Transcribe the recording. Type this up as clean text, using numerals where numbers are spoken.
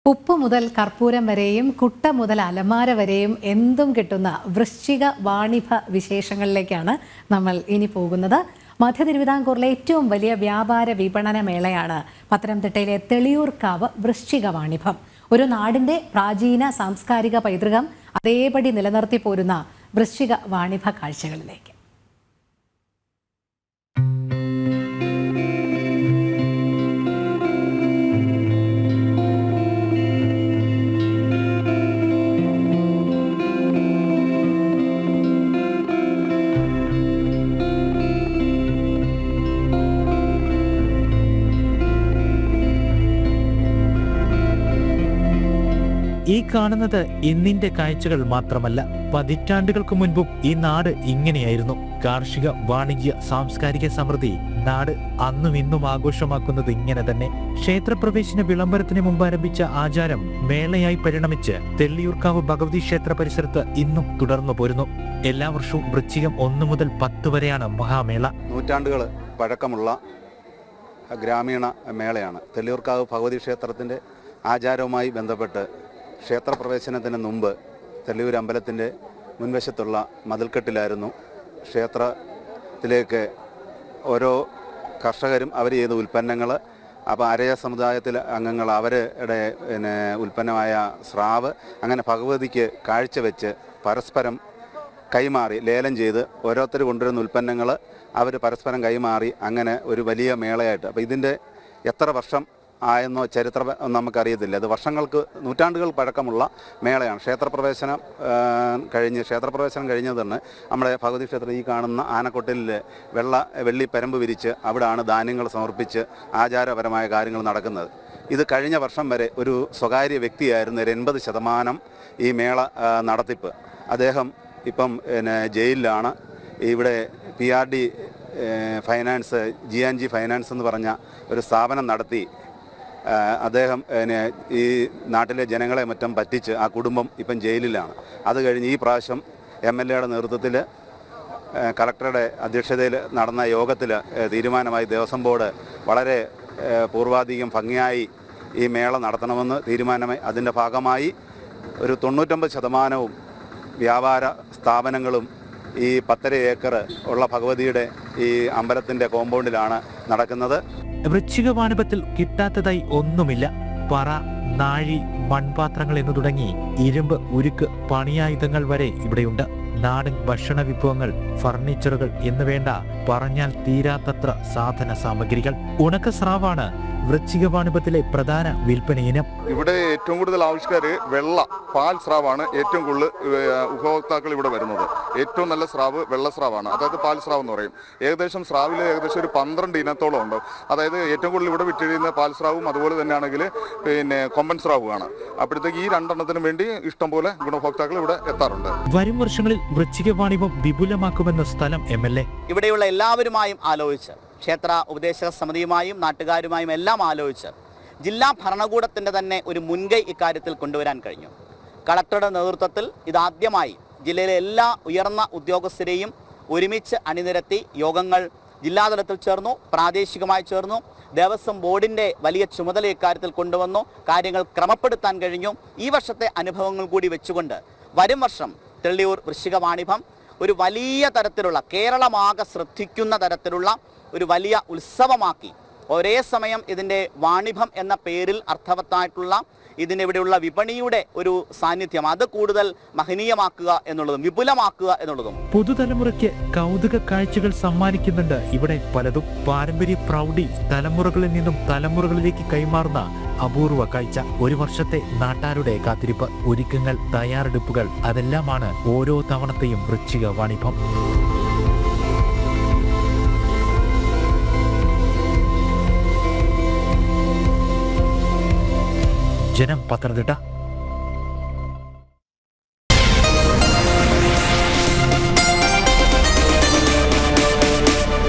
ഉപ്പ് മുതൽ കർപ്പൂരം വരെയും കുട്ട മുതൽ അലമാര വരെയും എന്തും കിട്ടുന്ന വൃശ്ചിക വാണിഭ വിശേഷങ്ങളിലേക്കാണ് നമ്മൾ ഇനി പോകുന്നത്. മധ്യ തിരുവിതാംകൂറിലെ ഏറ്റവും വലിയ വ്യാപാര വിപണന മേളയാണ് പത്തനംതിട്ടയിലെ തെളിയൂർക്കാവ് വൃശ്ചിക വാണിഭം. ഒരു നാടിന്റെ പ്രാചീന സാംസ്കാരിക പൈതൃകം അതേപടി നിലനിർത്തി പോരുന്ന വൃശ്ചിക വാണിഭ കാഴ്ചകളിലേക്ക്. ഈ കാണുന്നത് ഇന്നിന്റെ കാഴ്ചകൾ മാത്രമല്ല, പതിറ്റാണ്ടുകൾക്ക് മുൻപും ഈ നാട് ഇങ്ങനെയായിരുന്നു. കാർഷിക, വാണിജ്യ, സാംസ്കാരിക സമൃദ്ധി നാട് അന്നും ഇന്നും ആഘോഷമാക്കുന്നത് ഇങ്ങനെ തന്നെ. ക്ഷേത്രപ്രവേശന വിളംബരത്തിന് മുമ്പ് ആരംഭിച്ച ആചാരം മേളയായി പരിണമിച്ച് തെള്ളിയൂർക്കാവ് ഭഗവതി ക്ഷേത്ര പരിസരത്ത് ഇന്നും തുടർന്നു പോരുന്നു. എല്ലാ വർഷവും വൃശ്ചികം 1 മുതൽ 10 വരെയാണ് മഹാമേള. നൂറ്റാണ്ടുകൾ പഴക്കമുള്ള ഗ്രാമീണ മേളയാണ്. തെള്ളിയൂർക്കാവ് ഭഗവതി ക്ഷേത്രത്തിന്റെ ആചാരവുമായി ബന്ധപ്പെട്ട് ക്ഷേത്രപ്രവേശനത്തിന് മുമ്പ് തെള്ളിയൂർ അമ്പലത്തിൻ്റെ മുൻവശത്തുള്ള മതിൽക്കെട്ടിലായിരുന്നു ക്ഷേത്രത്തിലേക്ക് ഓരോ കർഷകരും അവർ ചെയ്ത ഉൽപ്പന്നങ്ങൾ, അപ്പോൾ അരയ സമുദായത്തിലെ അംഗങ്ങൾ അവരുടെ ഉൽപ്പന്നമായ സ്രാവ് അങ്ങനെ ഭഗവതിക്ക് കാഴ്ചവെച്ച് പരസ്പരം കൈമാറി ലേലം ചെയ്ത് ഓരോരുത്തർ കൊണ്ടുവരുന്ന ഉൽപ്പന്നങ്ങൾ അവർ പരസ്പരം കൈമാറി അങ്ങനെ ഒരു വലിയ മേളയായിട്ട്. അപ്പോൾ ഇതിൻ്റെ എത്ര വർഷം ആയെന്നോ ചരിത്രം നമുക്കറിയത്തില്ല. അത് നൂറ്റാണ്ടുകൾ പഴക്കമുള്ള മേളയാണ്. ക്ഷേത്രപ്രവേശനം കഴിഞ്ഞത് തന്നെ നമ്മുടെ ഭഗവതി ക്ഷേത്രം ഈ കാണുന്ന ആനക്കൊട്ടിലിൽ വെള്ളി പരമ്പ് വിരിച്ച് അവിടെയാണ് ധാന്യങ്ങൾ സമർപ്പിച്ച് ആചാരപരമായ കാര്യങ്ങൾ നടക്കുന്നത്. ഇത് കഴിഞ്ഞ വർഷം വരെ ഒരു സ്വകാര്യ വ്യക്തിയായിരുന്നു 80% ഈ മേള നടത്തിപ്പ്. അദ്ദേഹം ഇപ്പം ജയിലിലാണ്. ഇവിടെ PRD ഫൈനാൻസ്, GNG ഫൈനാൻസ് എന്ന് പറഞ്ഞ ഒരു സ്ഥാപനം നടത്തി അദ്ദേഹം ഈ നാട്ടിലെ ജനങ്ങളെ മറ്റും പറ്റിച്ച് ആ കുടുംബം ഇപ്പം ജയിലിലാണ്. അത് കഴിഞ്ഞ് ഈ പ്രാവശ്യം MLAയുടെ നേതൃത്വത്തിൽ കളക്ടറുടെ അധ്യക്ഷതയിൽ നടന്ന യോഗത്തിൽ തീരുമാനമായി ദേവസ്വം ബോർഡ് വളരെ പൂർവാധികം ഭംഗിയായി ഈ മേള നടത്തണമെന്ന് തീരുമാനമായി. അതിൻ്റെ ഭാഗമായി ഒരു 99% വ്യാപാര സ്ഥാപനങ്ങളും ഈ 10.5 ഏക്കർ ഉള്ള ഭഗവതിയുടെ ഈ അമ്പലത്തിൻ്റെ കോമ്പൗണ്ടിലാണ് നടക്കുന്നത്. വൃശ്ചിക വാണിഭത്തിൽ കിട്ടാത്തതായി ഒന്നുമില്ല. പറ, നാഴി, മൺപാത്രങ്ങൾ എന്നു തുടങ്ങി ഇരുമ്പ്, ഉരുക്ക്, പണിയായുധങ്ങൾ വരെ ഇവിടെയുണ്ട്. നാടൻ ഭക്ഷണ വിഭവങ്ങൾ, ഫർണിച്ചറുകൾ എന്ന് വേണ്ട പറഞ്ഞാൽ തീരാത്തത്ര സാധന സാമഗ്രികൾ. ഉണക്ക സ്രാവാണ് വൃശ്ചിക വാണിഭത്തിലെ പ്രധാന വിൽപ്പന ഇനം. ഇവിടെ ഏറ്റവും കൂടുതൽ ആവശ്യക്കാർ പാൽ സ്രാവാണ്. ഏറ്റവും കൂടുതൽ ഉപഭോക്താക്കൾ ഇവിടെ വരുന്നത്. ഏറ്റവും നല്ല സ്രാവ് വെള്ള സ്രാവാണ്, അതായത് പാൽ സ്രാവ് എന്ന് പറയും. സ്രാവിൽ ഏകദേശം ഒരു 12 ഇനത്തോളം ഉണ്ട്. അതായത് ഏറ്റവും കൂടുതൽ ഇവിടെ വിറ്റിരിക്കുന്ന പാൽ സ്രാവും അതുപോലെ തന്നെയാണെങ്കിൽ കൊമ്പൻ സ്രാവുമാണ്. അപ്പോഴത്തേക്ക് ഈ 2 എണ്ണത്തിനും വേണ്ടി ഇഷ്ടംപോലെ ഗുണഭോക്താക്കൾ ഇവിടെ എത്താറുണ്ട്. വരും വർഷങ്ങളിൽ വൃശ്ചിക വാണിഭം വിപുലമാക്കുമെന്ന സ്ഥലം MLA ഇവിടെയുള്ള എല്ലാവരുമായും ആലോചിച്ച്, ക്ഷേത്ര ഉപദേശക സമിതിയുമായും നാട്ടുകാരുമായും എല്ലാം ആലോചിച്ച് ജില്ലാ ഭരണകൂടത്തിൻ്റെ തന്നെ ഒരു മുൻകൈ ഇക്കാര്യത്തിൽ കൊണ്ടുവരാൻ കഴിഞ്ഞു. കളക്ടറുടെ നേതൃത്വത്തിൽ ഇതാദ്യമായി ജില്ലയിലെ എല്ലാ ഉയർന്ന ഉദ്യോഗസ്ഥരെയും ഒരുമിച്ച് അണിനിരത്തി യോഗങ്ങൾ ജില്ലാതലത്തിൽ ചേർന്നു, പ്രാദേശികമായി ചേർന്നു. ദേവസ്വം ബോർഡിൻ്റെ വലിയ ചുമതല ഇക്കാര്യത്തിൽ കൊണ്ടുവന്നു. കാര്യങ്ങൾ ക്രമപ്പെടുത്താൻ കഴിഞ്ഞു. ഈ വർഷത്തെ അനുഭവങ്ങൾ കൂടി വെച്ചുകൊണ്ട് വരും വർഷം തെള്ളിയൂർ വൃശ്ചിക വാണിഭം ഒരു വലിയ തരത്തിലുള്ള, കേരളമാകെ ശ്രദ്ധിക്കുന്ന തരത്തിലുള്ള ഒരു വലിയ ഉത്സവമാക്കി, ഒരേ സമയം ഇതിൻ്റെ വാണിഭം എന്ന പേരിൽ അർത്ഥവത്തായിട്ടുള്ള ഇതിനിവിടെയുള്ള വിപണിയുടെ ഒരു സാന്നിധ്യം അത് കൂടുതൽ മഹനീയമാക്കുക എന്നുള്ളതും വിപുലമാക്കുക എന്നുള്ളതും പുതുതലമുറയ്ക്ക് കൗതുക കാഴ്ചകൾ സമ്മാനിക്കുന്നുണ്ട് ഇവിടെ പലതും. പാരമ്പര്യ പ്രൗഢി തലമുറകളിൽ നിന്നും തലമുറകളിലേക്ക് കൈമാറുന്ന അപൂർവ കാഴ്ച. ഒരു വർഷത്തെ നാട്ടാരുടെ കാത്തിരിപ്പ്, ഒരുക്കങ്ങൾ, തയ്യാറെടുപ്പുകൾ, അതെല്ലാമാണ് ഓരോ തവണത്തെയും വൃശ്ചിക വാണിഭം. ജനം, പത്തനംതിട്ട.